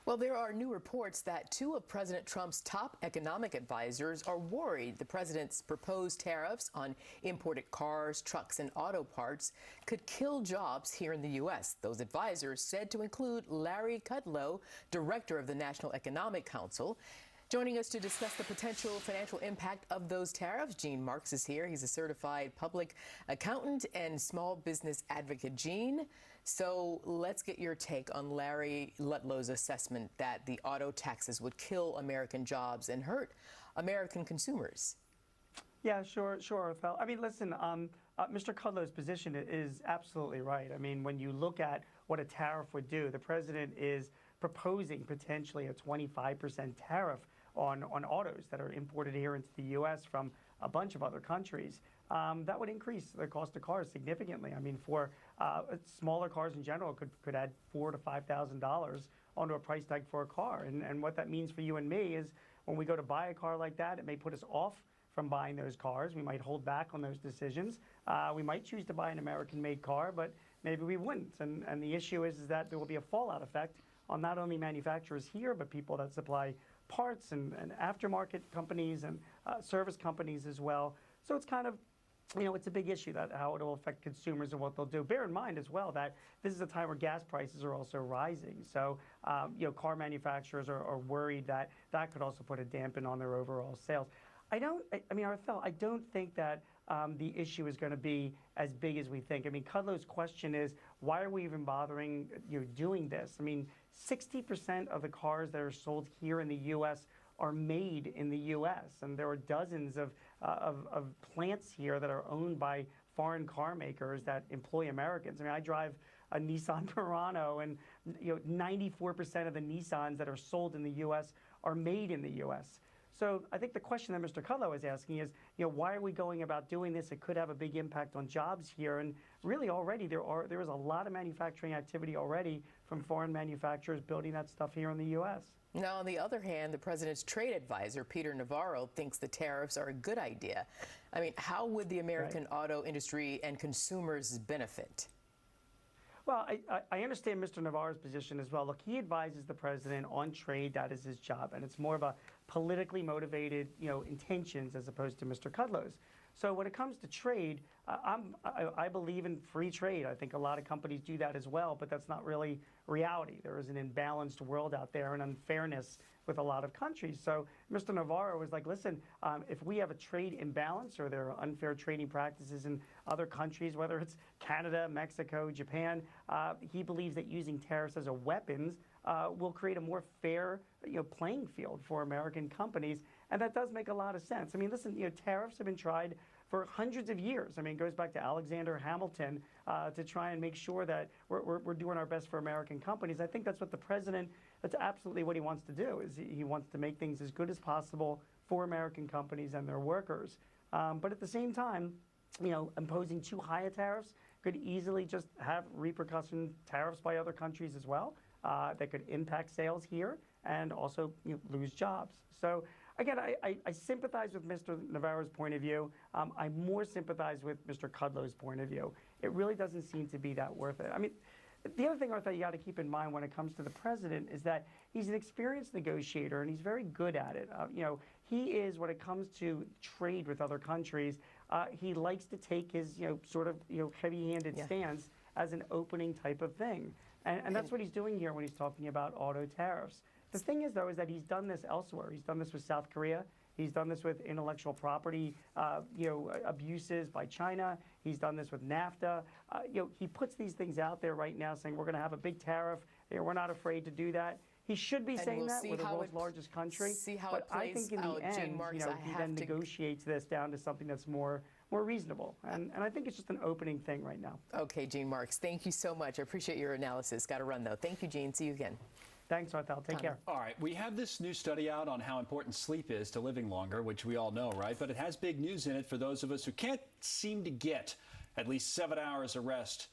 Well, there are new reports that two of President Trump's top economic advisors are worried the president's proposed tariffs on imported cars, trucks, and auto parts could kill jobs here in the U.S. Those advisors said to include Larry Kudlow, director of the National Economic Council. Joining us to discuss the potential financial impact of those tariffs, Gene Marks is here. He's a certified public accountant and small business advocate. Gene, so let's get your take on Larry Kudlow's assessment that the auto taxes would kill American jobs and hurt American consumers. Yeah, sure, Phil. I mean, listen, Mr. Kudlow's position is absolutely right. I mean, when you look at what a tariff would do, the president is proposing potentially a 25% tariff on autos that are imported here into the U.S. from a bunch of other countries. That would increase the cost of cars significantly. I mean, for smaller cars in general, could add $4,000 to $5,000 onto a price tag for a car. And what that means for you and me is when we go to buy a car like that, it may put us off from buying those cars. We might hold back on those decisions. We might choose to buy an American-made car, but maybe we wouldn't. And the issue is that there will be a fallout effect on not only manufacturers here, but people that supply parts and aftermarket companies and service companies as well. So it's kind of, it's a big issue that how it will affect consumers and what they'll do. Bear in mind as well that this is a time where gas prices are also rising. So, car manufacturers are worried that that could also put a dampen on their overall sales. I don't think that the issue is going to be as big as we think. I mean, Kudlow's question is, why are we even bothering doing this? I mean, 60% of the cars that are sold here in the U.S. are made in the U.S. And there are dozens of plants here that are owned by foreign car makers that employ Americans. I mean, I drive a Nissan Murano, and 94% of the Nissans that are sold in the U.S. are made in the U.S. So I think the question that Mr. Kudlow is asking is, why are we going about doing this? It could have a big impact on jobs here. And really already there is a lot of manufacturing activity already from foreign manufacturers building that stuff here in the U.S. Now, on the other hand, the president's trade advisor, Peter Navarro, thinks the tariffs are a good idea. I mean, how would the American auto industry and consumers benefit? Well, I understand Mr. Navarro's position as well. Look, he advises the president on trade. That is his job. And it's more of a politically motivated, intentions as opposed to Mr. Kudlow's. So when it comes to trade, I believe in free trade. I think a lot of companies do that as well, but that's not really reality. There is an imbalanced world out there and unfairness with a lot of countries. So Mr. Navarro was like, listen, if we have a trade imbalance or there are unfair trading practices in other countries, whether it's Canada, Mexico, Japan, he believes that using tariffs as a weapons will create a more fair playing field for American companies. And that does make a lot of sense. I mean, listen, tariffs have been tried for hundreds of years. I mean, it goes back to Alexander Hamilton to try and make sure that we're doing our best for American companies. I think that's what the president, that's absolutely what he wants to do, is he wants to make things as good as possible for American companies and their workers. But at the same time, imposing too high a tariffs could easily just have repercussion tariffs by other countries as well that could impact sales here and also lose jobs. So again, I sympathize with Mr. Navarro's point of view. I more sympathize with Mr. Kudlow's point of view. It really doesn't seem to be that worth it. I mean, the other thing, Arthur, you got to keep in mind when it comes to the president is that he's an experienced negotiator and he's very good at it. He is, when it comes to trade with other countries, he likes to take his, heavy-handed stance as an opening type of thing. And that's what he's doing here when he's talking about auto tariffs. The thing is, though, is that he's done this elsewhere. He's done this with South Korea. He's done this with intellectual property, abuses by China. He's done this with NAFTA. He puts these things out there right now saying we're going to have a big tariff. We're not afraid to do that. He should be saying that. We're the world's largest country. But I think in the end, he then negotiates this down to something that's more reasonable. And I think it's just an opening thing right now. Okay, Gene Marks, thank you so much. I appreciate your analysis. Got to run, though. Thank you, Gene. See you again. Thanks, Arthel. Take care. All right. We have this new study out on how important sleep is to living longer, which we all know, right? But it has big news in it for those of us who can't seem to get at least 7 hours of rest